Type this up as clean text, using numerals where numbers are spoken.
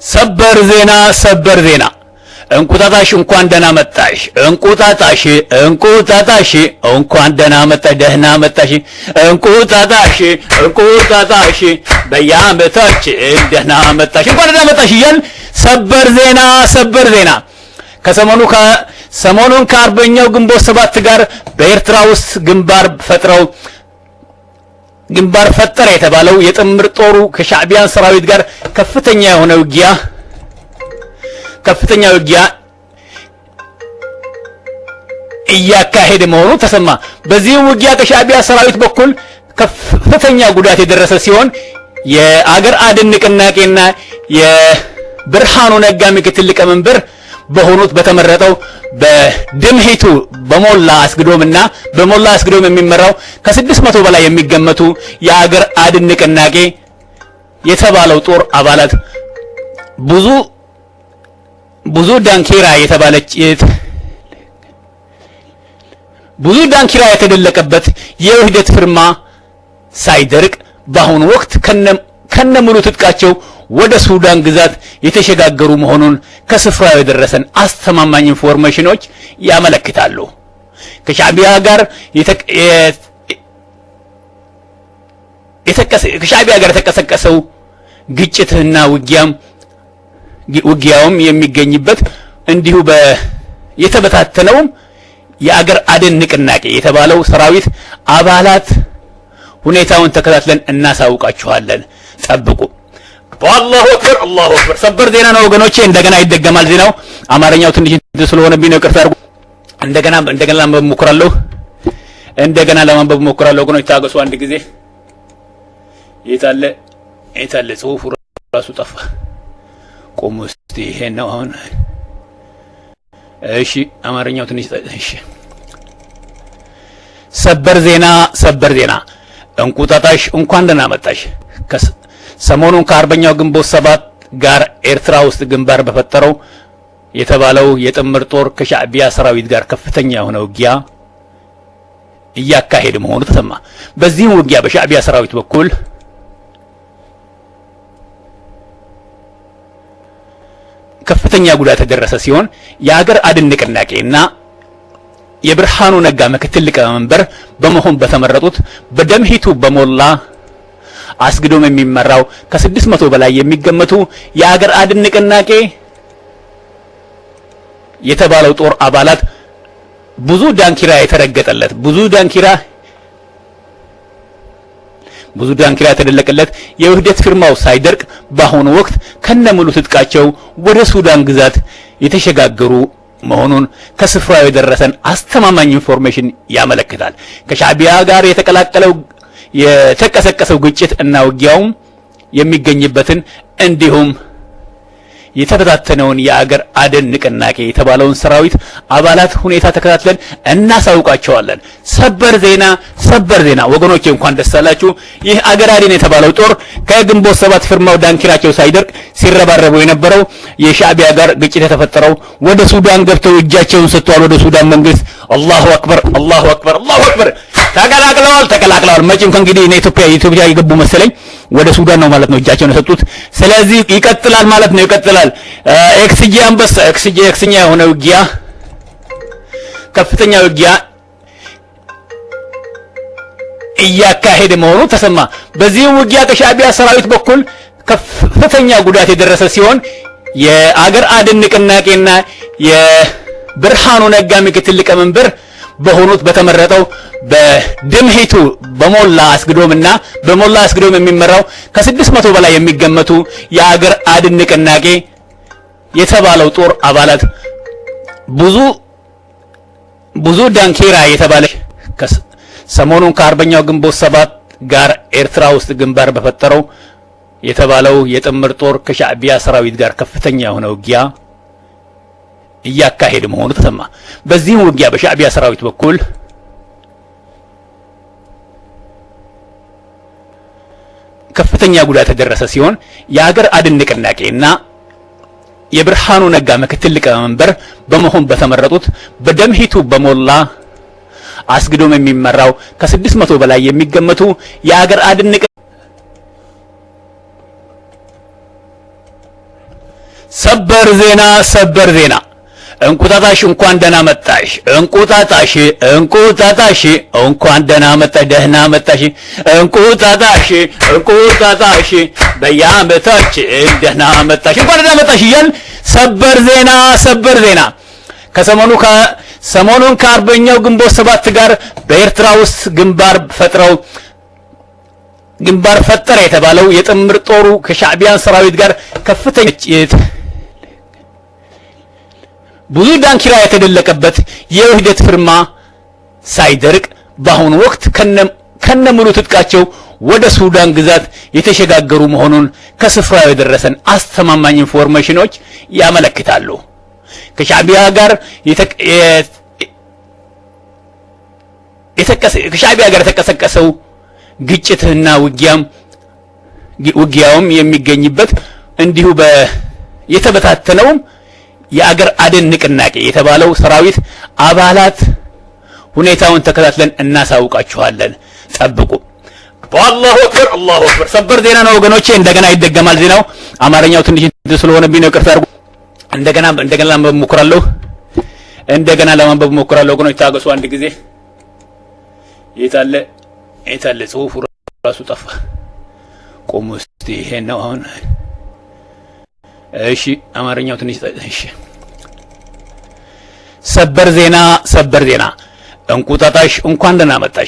ሰበር ዜና ሰበር ዜና እንቁጣጣሽ እንኳን ደህና መጣሽ እንቁጣጣሽ እንቁጣጣሽ እንኳን ደህና መጣሽ ደህና መጣሽ እንቁጣጣሽ እንቁጣጣሽ በየዓመታችን ደህና መጣሽ እንኳን ደህና መጣሽ እያልን ሰበር ዜና ሰሞኑን ከአርበኛው ግንቦት 7 ጋር በኤርትራ ውስጥ ግንባር ፈጠረ የተባለው የጥምር ጦሩ ከሻዕቢያን ሰራዊት ጋር ከፍተኛ ውጊያ እያካሄደ መሆኑ ተሰማ። በዚህ ውጊያ ከሻዕቢያ ሰራዊት በኩል ከፍተኛ ጉዳት የደረሰ ሲሆን የአገር አድን ንቅናቄና የብርሃኑ ነጋ ምክትል ሊቀመንበር በሆኑት በተመረጠው በድምሂቱ በሞላ አስግዶም የሚመራው ከ600 በላይ የሚገመቱ የአገር አድን ንቅናቄ የተባለው ጦር አባላት ብዙ ዳንኪራ የተደለቀበት የውህደት ፍርማ ሳይደርቅ በአሁኑ ወቅት ከነሙሉ ትጥቃቸው ወደ ሱዳን ግዛት የተሸጋገሩ መሆኑን ከስፍራው የደረሰን አስተማማኝ ኢንፎርሜሽኖች ያመለክታሉ። ከሻዕቢያ ጋር የተቀሰቀሰው ግጭትና ውጊያውም የሚገኝበት እንዲሁ የተበታተነውም የአገር አድን ንቅናቄ የተባለው ሰራዊት አባላት ሁኔታውን ተከታትለን እናሳውቃችኋለን። ጠብቁ። አላሁ አክበር ሰበር ዜና ነው ወገኖቼ። እንደገና ይደገማል ዜናው። አማርኛው ትንሽ ስለሆነብኝ ነው፣ ይቅርታ አድርጉ። እንደገና ለማንበብ ሞክራለሁ ወገኖች፣ ታገሱ አንድ ጊዜ። የታለ ጽሁፉ ራሱ ጠፋ። ቆሙ እስቲ። ይሄን ነው አሁን። እሺ አማርኛው ትንሽ እሺ። ሰበር ዜና እንቁጣጣሽ እንኳን ደህና መጣሽ። ሰሞኑን ከአርበኛው ግንቦት 7 ጋር ኤርትራ ውስጥ ግንባር በፈጠረው የተባለው የጥምር ጦር ከሻዕቢያ ሰራዊት ጋር ከፍተኛ የሆነ ውጊያ እያካሄደ መሆኑ ተሰማ። በዚህም ውጊያ በሻዕቢያ ሰራዊት በኩል ከፍተኛ ጉዳት የደረሰ ሲሆን የአገር አድን ንቅናቄና የብርሃኑ ነጋ ምክትል ሊቀመንበር በመሆን በተመረጡት በደምሂቱ በሞላ አስግዶም የሚመራው ከ600 በላይ የሚገመቱ የአገር አድን ንቅናቄ የተባለው ጦር አባላት ብዙ ዳንኪራ የተደለቀለት የውህደት ፊርማው ሳይደርቅ በአሁኑ ወቅት ከነሙሉ ትጥቃቸው ወደ ሱዳን ግዛት የተሸጋገሩ መሆኑን ከስፍራው የደረሰን አስተማማኝ ኢንፎርሜሽን ያመለክታል። ከሻዕቢያ ጋር የተቀሰቀሰው ግጭት እና ውጊያውም የሚገኝበትን እንዲሁም የተበታተነውን የአገር አድን ንቅናቄ የተባለውን ሰራዊት አባላት ሁኔታ ተከታትለን እናሳውቃቸዋለን። ሰበር ዜና ወገኖቼ፣ እንኳን ደስ አላችሁ። ይህ አገር አድን የተባለው ጦር ከግንቦት 7 ፍርማው ዳንኪራቸው ሳይደርቅ ሲረባረቡ የነበረው የሻዕቢያ ጋር ግጭት የተፈጠረው ወደ ሱዳን ገብተው እጃቸውን ሰጥተዋል። ወደ ሱዳን መንግስት አላሁ አክበር ተቀላቅለዋል። መቼም ከእንግዲህ ኢትዮጵያ የገቡ መሰለኝ ወደ ሱዳን ነው ማለት ነው እጃቸውን የሰጡት። ስለዚህ ይቀጥላል ማለት ነው። ኤክስጂ የሆነ ውጊያ ከፍተኛ ውጊያ እያካሄደ መሆኑ ተሰማ። በዚህ ውጊያ ከሻዕቢያ ሰራዊት በኩል ከፍተኛ ጉዳት የደረሰ ሲሆን የአገር አድን ንቅናቄና የብርሃኑ ነጋ ምክትል ሊቀመንበር በሆኑት በተመረጠው በድምሂቱ በሞላ አስግዶም የሚመራው ከ600 በላይ የሚገመቱ የአገር አድን ንቅናቄ የተባለው ጦር አባላት ብዙ ዳንኪራ ሰሞኑን ከአርበኛው ግንቦት 7 ጋር ኤርትራ ውስጥ ግንባር በፈጠረው የተባለው የጥምር ጦር ከሻዕቢያ ሰራዊት ጋር ከፍተኛ የሆነ ውጊያ እያካሄደ መሆኑ ተሰማ። በዚህም ውጊያ በሻዕቢያ ሰራዊት በኩል ከፍተኛ ጉዳት የደረሰ ሲሆን የአገር አድን ንቅናቄና የብርሃኑ ነጋ ምክትል ሊቀመንበር በመሆን በተመረጡት በደምሂቱ በሞላ አስግዶም የሚመራው ከ600 በላይ የሚገመቱ የአገር አድን ሰበር ዜና ሰበር ዜና እንቁጣጣሽ እንኳን ደህና መጣሽ እንቁጣጣሽ እንቁጣጣሽ እንኳን ደህና መጣሽ ደህና መጣሽ እንቁጣጣሽ እንቁጣጣሽ በየዓመታችን ደህና መጣሽ እንኳን ደህና መጣሽ እያልን ሰበር ዜና ሰበር ዜና ሰሞኑን ከአርበኛው ግንቦት 7 ጋር በኤርትራ ውስጥ ግንባር ፈጠረ የተባለው የጥምር ጦሩ ከሻዕቢያን ሰራዊት ጋር ከፍተኛ ብዙ ዳንኪራ የተደለቀበት የውህደት ፍርማ ሳይደርቅ በአሁኑ ወቅት ከነሙሉ ትጥቃቸው ወደ ሱዳን ግዛት የተሸጋገሩ መሆኑን ከስፍራው የደረሰን አስተማማኝ ኢንፎርሜሽኖች ያመለክታሉ። ከሻዕቢያ ጋር የተቀሰቀሰው ግጭትና ውጊያውም የሚገኝበት እንዲሁ የተበታተነውም የአገር አድን ንቅናቄ የተባለው ሰራዊት አባላት ሁኔታውን ተከታትለን እናሳውቃችኋለን። ጠብቁ። አላሁ አክበር አላሁ አክበር። ሰበር ዜና ነው ወገኖቼ። እንደገና ይደገማል ዜናው። አማርኛው ትንሽ ስለሆነብኝ ነው፣ ይቅርታ አድርጉ። እንደገና ለማንበብ ሞክራለሁ። ወገኖች ታገሱ። አንድ ጊዜ የታለ ጽሁፉ ራሱ ጠፋ። ቆሙ እስቲ። ይሄን ነው አሁን። እሺ አማርኛው ትንሽ እሺ። ሰበር ዜና እንቁጣጣሽ እንኳን ደህና መጣሽ